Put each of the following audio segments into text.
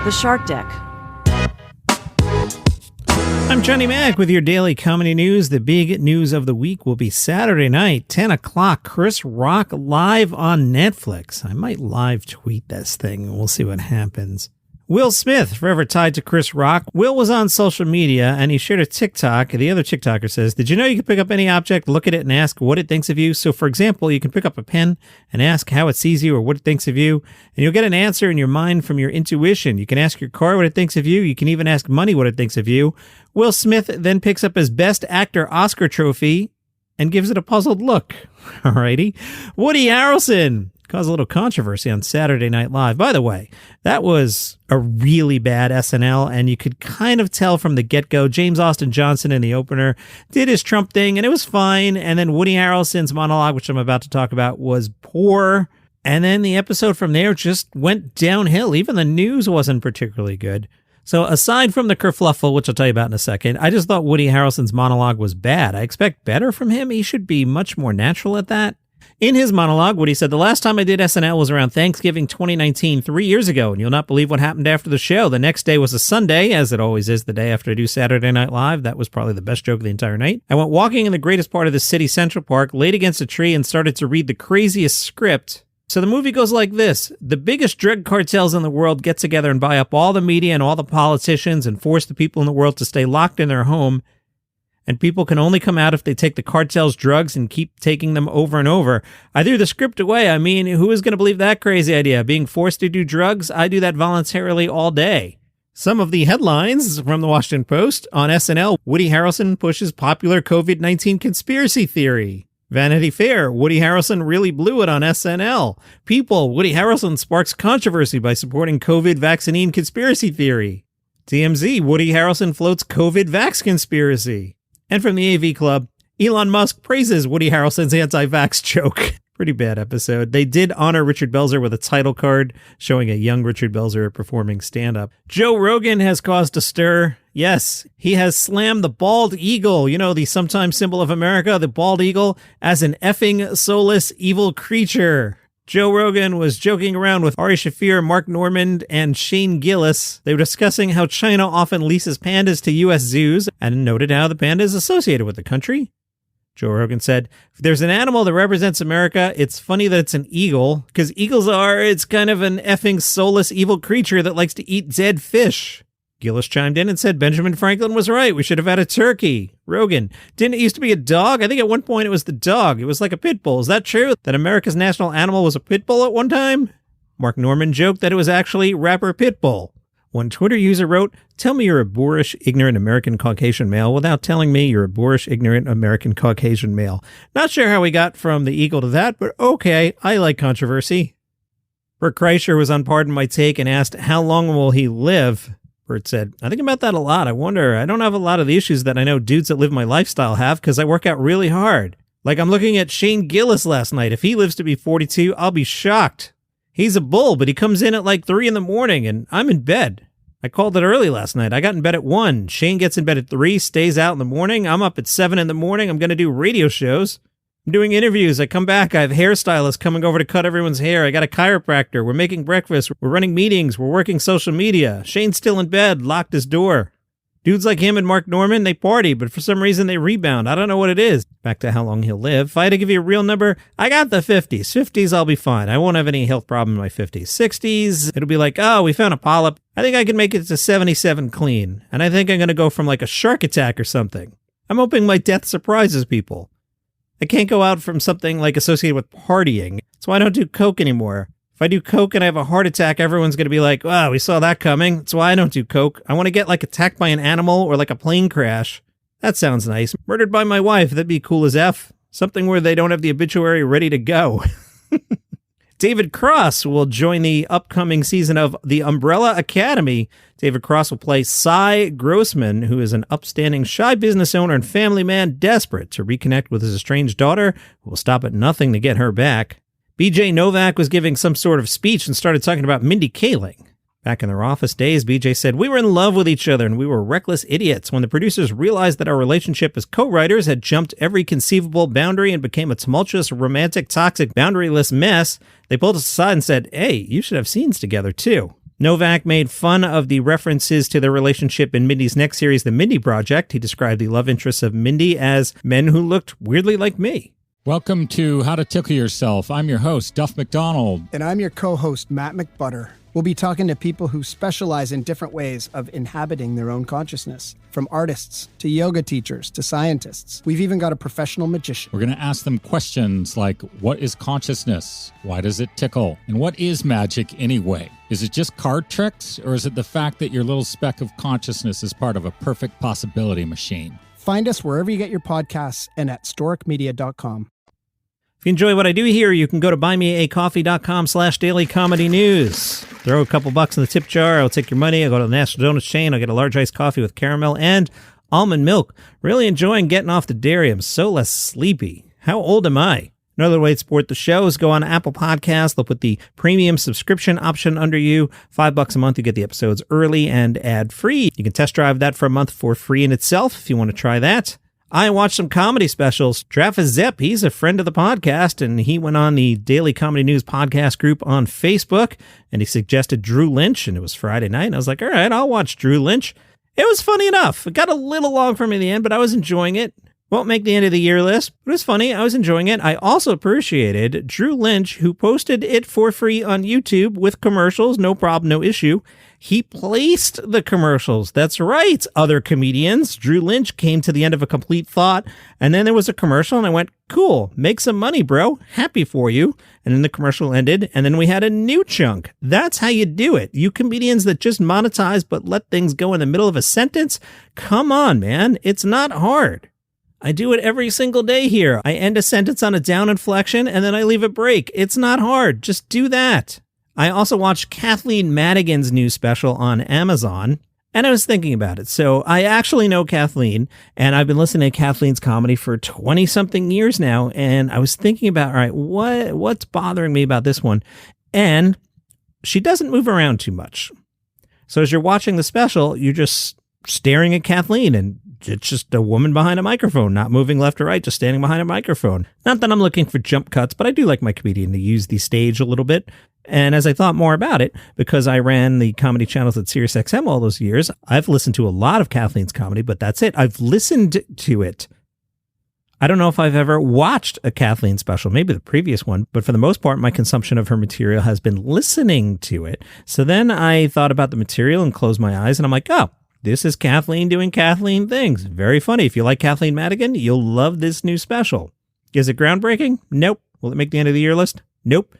The Shark Deck. I'm Johnny Mac with your daily comedy news. The big news of the week will be Saturday night, 10 o'clock, Chris Rock live on Netflix. I might live tweet this thing. We'll see what happens. Will Smith, forever tied to Chris Rock. Will was on social media and he shared a TikTok. The other TikToker says, did you know you can pick up any object, look at it, and ask what it thinks of you? So, for example, you can pick up a pen and ask how it sees you or what it thinks of you, and you'll get an answer in your mind from your intuition. You can ask your car what it thinks of you. You can even ask money what it thinks of you. Will Smith then picks up his Best Actor Oscar trophy and gives it a puzzled look. Alrighty. Woody Harrelson caused a little controversy on Saturday Night Live. By the way, that was a really bad SNL, and you could kind of tell from the get-go. James Austin Johnson in the opener did his Trump thing, and it was fine. And then Woody Harrelson's monologue, which I'm about to talk about, was poor. And then the episode from there just went downhill. Even the news wasn't particularly good. So aside from the kerfluffle, which I'll tell you about in a second, I just thought Woody Harrelson's monologue was bad. I expect better from him. He should be much more natural at that. In his monologue, Woody said, the last time I did SNL was around Thanksgiving 2019, 3 years ago, and you'll not believe what happened after the show. The next day was a Sunday, as it always is the day after I do Saturday Night Live. That was probably the best joke of the entire night. I went walking in the greatest part of the city, Central Park, laid against a tree, and started to read the craziest script. So the movie goes like this. The biggest drug cartels in the world get together and buy up all the media and all the politicians and force the people in the world to stay locked in their home. And people can only come out if they take the cartel's drugs and keep taking them over and over. I threw the script away. I mean, who is going to believe that crazy idea? Being forced to do drugs? I do that voluntarily all day. Some of the headlines from the Washington Post. On SNL, Woody Harrelson pushes popular COVID-19 conspiracy theory. Vanity Fair, Woody Harrelson really blew it on SNL. People, Woody Harrelson sparks controversy by supporting COVID vaccine conspiracy theory. TMZ, Woody Harrelson floats COVID vax conspiracy. And from the AV Club, Elon Musk praises Woody Harrelson's anti-vax joke. Pretty bad episode. They did honor Richard Belzer with a title card showing a young Richard Belzer performing stand-up. Joe Rogan has caused a stir. Yes, he has slammed the bald eagle, you know, the sometimes symbol of America, the bald eagle, as an effing soulless evil creature. Joe Rogan was joking around with Ari Shaffir, Mark Normand, and Shane Gillis. They were discussing how China often leases pandas to U.S. zoos and noted how the panda is associated with the country. Joe Rogan said, if there's an animal that represents America, it's funny that it's an eagle, because it's kind of an effing soulless evil creature that likes to eat dead fish. Gillis chimed in and said Benjamin Franklin was right. We should have had a turkey. Rogan, didn't it used to be a dog? I think at one point it was the dog. It was like a pit bull. Is that true? That America's national animal was a pit bull at one time? Mark Normand joked that it was actually rapper Pitbull. One Twitter user wrote, tell me you're a boorish, ignorant American Caucasian male without telling me you're a boorish, ignorant American Caucasian male. Not sure how we got from the eagle to that, but okay, I like controversy. Bert Kreischer was on Pardon My Take and asked, how long will he live? Bert said, I think about that a lot. I wonder, I don't have a lot of the issues that I know dudes that live my lifestyle have because I work out really hard. Like I'm looking at Shane Gillis last night. If he lives to be 42, I'll be shocked. He's a bull, but he comes in at like 3 a.m. and I'm in bed. I called it early last night. I got in bed at 1. Shane gets in bed at 3, stays out in the morning. I'm up at 7 a.m. I'm going to do radio shows. I'm doing interviews. I come back. I have hairstylists coming over to cut everyone's hair. I got a chiropractor. We're making breakfast. We're running meetings. We're working social media. Shane's still in bed, locked his door. Dudes like him and Mark Normand, they party, but for some reason they rebound. I don't know what it is. Back to how long he'll live. If I had to give you a real number, I got the 50s. 50s, I'll be fine. I won't have any health problem in my 50s. 60s, it'll be like, oh, we found a polyp. I think I can make it to 77 clean. And I think I'm going to go from like a shark attack or something. I'm hoping my death surprises people. I can't go out from something like associated with partying. That's why I don't do coke anymore. If I do coke and I have a heart attack, everyone's going to be like, wow, we saw that coming. That's why I don't do coke. I want to get like attacked by an animal or like a plane crash. That sounds nice. Murdered by my wife. That'd be cool as F. Something where they don't have the obituary ready to go. David Cross will join the upcoming season of The Umbrella Academy. David Cross will play Cy Grossman, who is an upstanding, shy business owner and family man desperate to reconnect with his estranged daughter, who will stop at nothing to get her back. BJ Novak was giving some sort of speech and started talking about Mindy Kaling. Back in their office days, BJ said, we were in love with each other and we were reckless idiots. When the producers realized that our relationship as co-writers had jumped every conceivable boundary and became a tumultuous, romantic, toxic, boundaryless mess, they pulled us aside and said, hey, you should have scenes together too. Novak made fun of the references to their relationship in Mindy's next series, The Mindy Project. He described the love interests of Mindy as men who looked weirdly like me. Welcome to How to Tickle Yourself. I'm your host, Duff McDonald. And I'm your co-host, Matt McButter. We'll be talking to people who specialize in different ways of inhabiting their own consciousness, from artists to yoga teachers to scientists. We've even got a professional magician. We're going to ask them questions like, what is consciousness? Why does it tickle? And what is magic anyway? Is it just card tricks, or is it the fact that your little speck of consciousness is part of a perfect possibility machine? Find us wherever you get your podcasts and at storicmedia.com. If you enjoy what I do here, you can go to buymeacoffee.com/dailycomedynews. Throw a couple bucks in the tip jar. I'll take your money. I'll go to the National Donuts chain. I'll get a large iced coffee with caramel and almond milk. Really enjoying getting off the dairy. I'm so less sleepy. How old am I? Another way to support the show is go on Apple Podcasts. They'll put the premium subscription option under you. $5 a month, you get the episodes early and ad-free. You can test drive that for a month for free in itself if you want to try that. I watched some comedy specials. Travis Zepp, he's a friend of the podcast, and he went on the Daily Comedy News podcast group on Facebook, and he suggested Drew Lynch, and it was Friday night, and I was like, all right, I'll watch Drew Lynch. It was funny enough. It got a little long for me in the end, but I was enjoying it. Won't make the end of the year list, but it was funny. I was enjoying it. I also appreciated Drew Lynch, who posted it for free on YouTube with commercials. No problem, no issue. He placed the commercials. That's right, other comedians. Drew Lynch came to the end of a complete thought, and then there was a commercial, and I went, cool, make some money, bro. Happy for you. And then the commercial ended, and then we had a new chunk. That's how you do it. You comedians that just monetize but let things go in the middle of a sentence, come on, man. It's not hard. I do it every single day here. I end a sentence on a down inflection, and then I leave a break. It's not hard. Just do that. I also watched Kathleen Madigan's new special on Amazon, and I was thinking about it. So I actually know Kathleen, and I've been listening to Kathleen's comedy for 20-something years now, and I was thinking about, all right, what's bothering me about this one? And she doesn't move around too much. So as you're watching the special, you're just staring at Kathleen, and it's just a woman behind a microphone, not moving left or right, just standing behind a microphone. Not that I'm looking for jump cuts, but I do like my comedian to use the stage a little bit. And as I thought more about it, because I ran the comedy channels at SiriusXM all those years, I've listened to a lot of Kathleen's comedy, but that's it. I've listened to it. I don't know if I've ever watched a Kathleen special, maybe the previous one, but for the most part, my consumption of her material has been listening to it. So then I thought about the material and closed my eyes, and I'm like, oh, this is Kathleen doing Kathleen things. Very funny. If you like Kathleen Madigan, you'll love this new special. Is it groundbreaking? Nope. Will it make the end of the year list? Nope.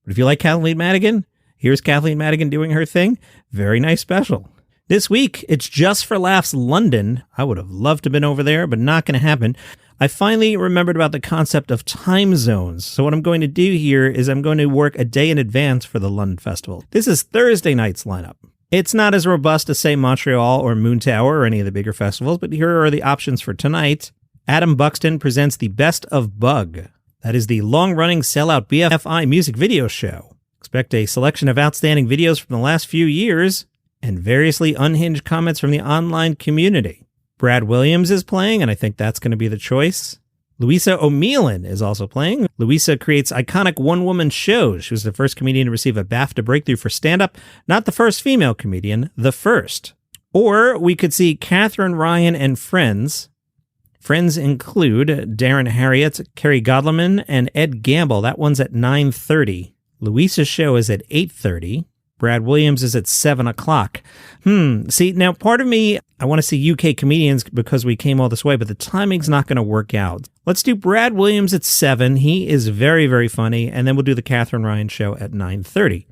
But if you like Kathleen Madigan, here's Kathleen Madigan doing her thing. Very nice special. This week, it's Just for Laughs London. I would have loved to have been over there, but not going to happen. I finally remembered about the concept of time zones. So what I'm going to do here is I'm going to work a day in advance for the London Festival. This is Thursday night's lineup. It's not as robust as, say, Montreal or Moon Tower or any of the bigger festivals, but here are the options for tonight. Adam Buxton presents the Best of Bug. That is the long-running sellout BFI music video show. Expect a selection of outstanding videos from the last few years and variously unhinged comments from the online community. Brad Williams is playing, and I think that's going to be the choice. Louisa O'Mealan is also playing. Louisa creates iconic one-woman shows. She was the first comedian to receive a BAFTA breakthrough for stand-up. Not the first female comedian, the first. Or we could see Catherine Ryan and friends. Friends include Darren Harriott, Kerry Godleman, and Ed Gamble. That one's at 9:30. Louisa's show is at 8:30. Brad Williams is at 7 o'clock. See, now part of me, I want to see UK comedians because we came all this way, but the timing's not going to work out. Let's do Brad Williams at 7. He is very, very funny. And then we'll do the Catherine Ryan show at 9:30.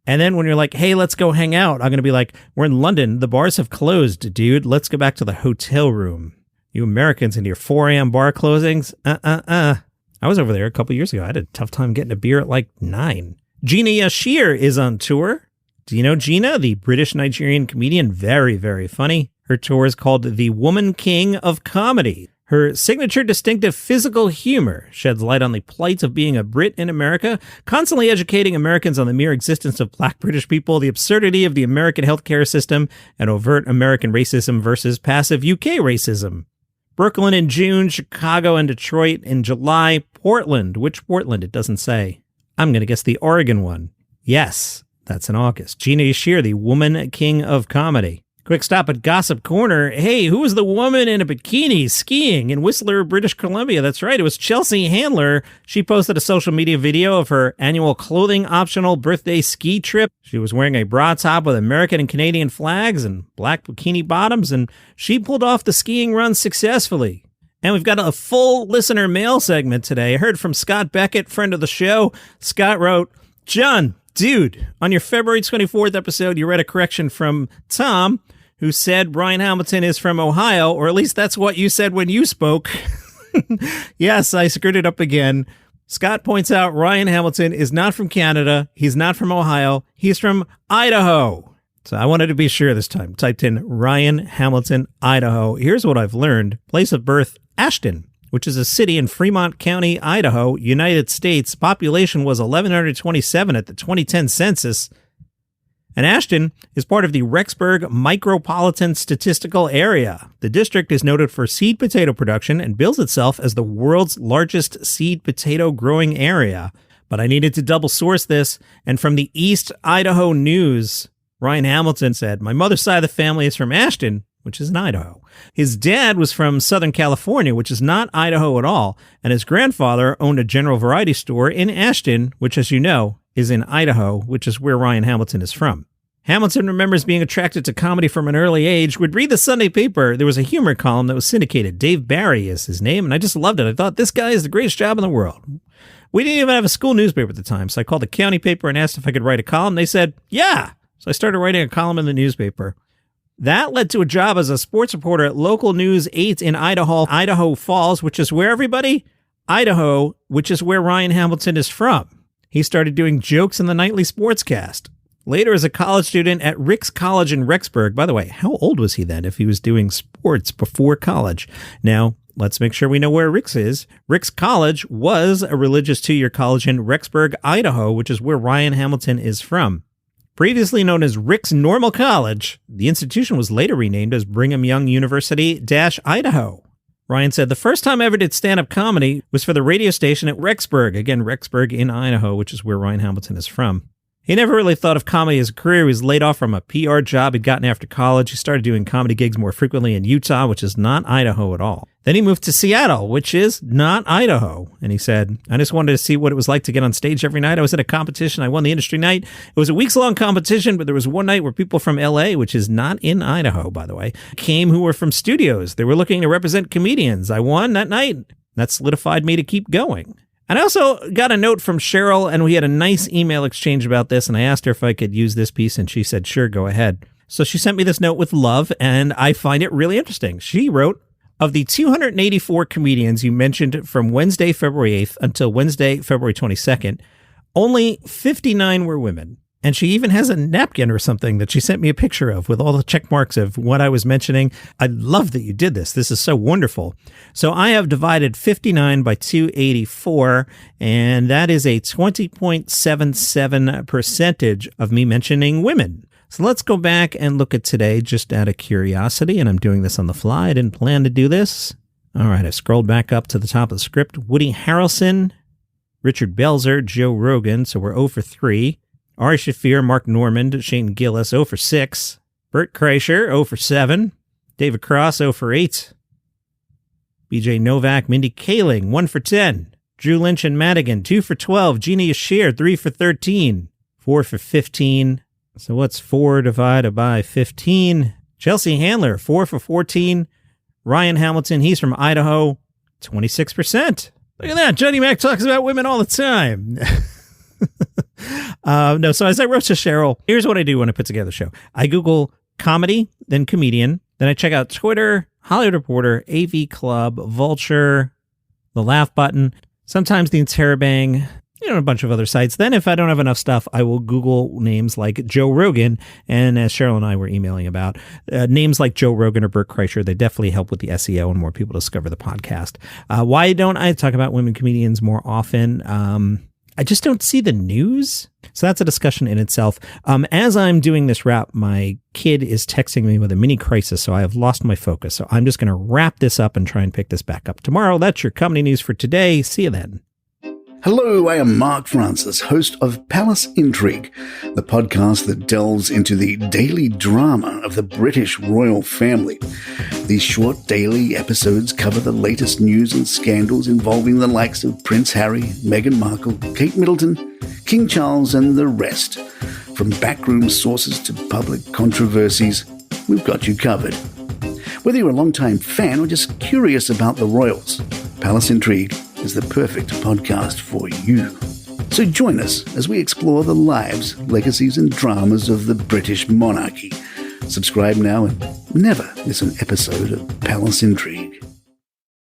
And then when you're like, hey, let's go hang out, I'm going to be like, we're in London. The bars have closed, dude. Let's go back to the hotel room. You Americans and your 4 a.m. bar closings. I was over there a couple years ago. I had a tough time getting a beer at like 9. Gina Yashere is on tour. Do you know Gina, the British-Nigerian comedian? Very, very funny. Her tour is called The Woman King of Comedy. Her signature distinctive physical humor sheds light on the plight of being a Brit in America, constantly educating Americans on the mere existence of Black British people, the absurdity of the American healthcare system, and overt American racism versus passive UK racism. Brooklyn in June, Chicago and Detroit in July, Portland. Which Portland? It doesn't say. I'm going to guess the Oregon one. Yes, That's in August. Gina Yashere, the woman king of comedy. Quick stop at Gossip Corner. Hey, who was the woman in a bikini skiing in Whistler, British Columbia? That's right, it was Chelsea Handler. She posted a social media video of her annual clothing optional birthday ski trip. She was wearing a bra top with American and Canadian flags and black bikini bottoms, and she pulled off the skiing run successfully. And we've got a full listener mail segment today. I heard from Scott Beckett, friend of the show. Scott wrote, John, dude, on your February 24th episode, you read a correction from Tom, who said Ryan Hamilton is from Ohio, or at least that's what you said when you spoke. Yes, I screwed it up again. Scott points out Ryan Hamilton is not from Canada. He's not from Ohio. He's from Idaho. So I wanted to be sure this time. Typed in Ryan Hamilton, Idaho. Here's what I've learned. Place of birth, Ashton, which is a city in Fremont County, Idaho, United States. Population was 1,127 at the 2010 census. And Ashton is part of the Rexburg Micropolitan Statistical Area. The district is noted for seed potato production and bills itself as the world's largest seed potato growing area. But I needed to double source this, and from the East Idaho News, Ryan Hamilton said, my mother's side of the family is from Ashton, which is in Idaho. His dad was from Southern California, which is not Idaho at all, and his grandfather owned a general variety store in Ashton, which, as you know, is in Idaho, which is where Ryan Hamilton is from. Hamilton remembers being attracted to comedy from an early age, would read the Sunday paper. There was a humor column that was syndicated. Dave Barry is his name, and I just loved it. I thought, this guy is the greatest job in the world. We didn't even have a school newspaper at the time, so I called the county paper and asked if I could write a column. They said, yeah. So I started writing a column in the newspaper. That led to a job as a sports reporter at Local News 8 in Idaho Falls, which is where everybody? Idaho, which is where Ryan Hamilton is from. He started doing jokes in the nightly sportscast. Later, as a college student at Rick's College in Rexburg. By the way, how old was he then if he was doing sports before college? Now, let's make sure we know where Rick's is. Rick's College was a religious two-year college in Rexburg, Idaho, which is where Ryan Hamilton is from. Previously known as Rick's Normal College, the institution was later renamed as Brigham Young University-Idaho. Ryan said, the first time I ever did stand-up comedy was for the radio station at Rexburg. Again, Rexburg in Idaho, which is where Ryan Hamilton is from. He never really thought of comedy as a career. He was laid off from a PR job he'd gotten after college. He started doing comedy gigs more frequently in Utah, which is not Idaho at all. Then he moved to Seattle, which is not Idaho. And he said, I just wanted to see what it was like to get on stage every night. I was at a competition. I won the industry night. It was a weeks-long competition, but there was one night where people from LA, which is not in Idaho, by the way, came who were from studios. They were looking to represent comedians. I won that night. That solidified me to keep going. And I also got a note from Cheryl, and we had a nice email exchange about this, and I asked her if I could use this piece, and she said, sure, go ahead. So she sent me this note with love, and I find it really interesting. She wrote, of the 284 comedians you mentioned from Wednesday, February 8th until Wednesday, February 22nd, only 59 were women. And she even has a napkin or something that she sent me a picture of with all the check marks of what I was mentioning. I love that you did this. This is so wonderful. So I have divided 59 by 284, and that is a 20.77% of me mentioning women. So let's go back and look at today just out of curiosity, and I'm doing this on the fly. I didn't plan to do this. All right, I scrolled back up to the top of the script. Woody Harrelson, Richard Belzer, Joe Rogan, so we're 0 for 3. Ari Shaffir, Mark Normand, Shane Gillis, 0 for 6. Bert Kreischer, 0 for 7. David Cross, 0 for 8. BJ Novak, Mindy Kaling, 1 for 10. Drew Lynch and Madigan, 2 for 12. Gina Yashere, 3 for 13. 4 for 15. So what's 4 divided by 15? Chelsea Handler, 4 for 14. Ryan Hamilton, he's from Idaho, 26%. Look at that. Johnny Mac talks about women all the time. No, so as I wrote to Cheryl, here's what I do when I put together a show. I Google comedy, then comedian, then I check out Twitter, Hollywood Reporter, AV Club, Vulture, The Laugh Button, sometimes the Interrobang, a bunch of other sites. Then if I don't have enough stuff, I will Google names like Joe Rogan. And as Cheryl and I were emailing about, names like Joe Rogan or Bert Kreischer, they definitely help with the SEO and more people discover the podcast. Why don't I talk about women comedians more often? I just don't see the news. So that's a discussion in itself. As I'm doing this wrap, my kid is texting me with a mini crisis, so I have lost my focus. So I'm just going to wrap this up and try and pick this back up tomorrow. That's your comedy news for today. See you then. Hello, I am Mark Francis, host of Palace Intrigue, the podcast that delves into the daily drama of the British royal family. These short daily episodes cover the latest news and scandals involving the likes of Prince Harry, Meghan Markle, Kate Middleton, King Charles, and the rest. From backroom sources to public controversies, we've got you covered. Whether you're a long-time fan or just curious about the royals, Palace Intrigue is the perfect podcast for you. So join us as we explore the lives, legacies, and dramas of the British monarchy. Subscribe now and never miss an episode of Palace Intrigue.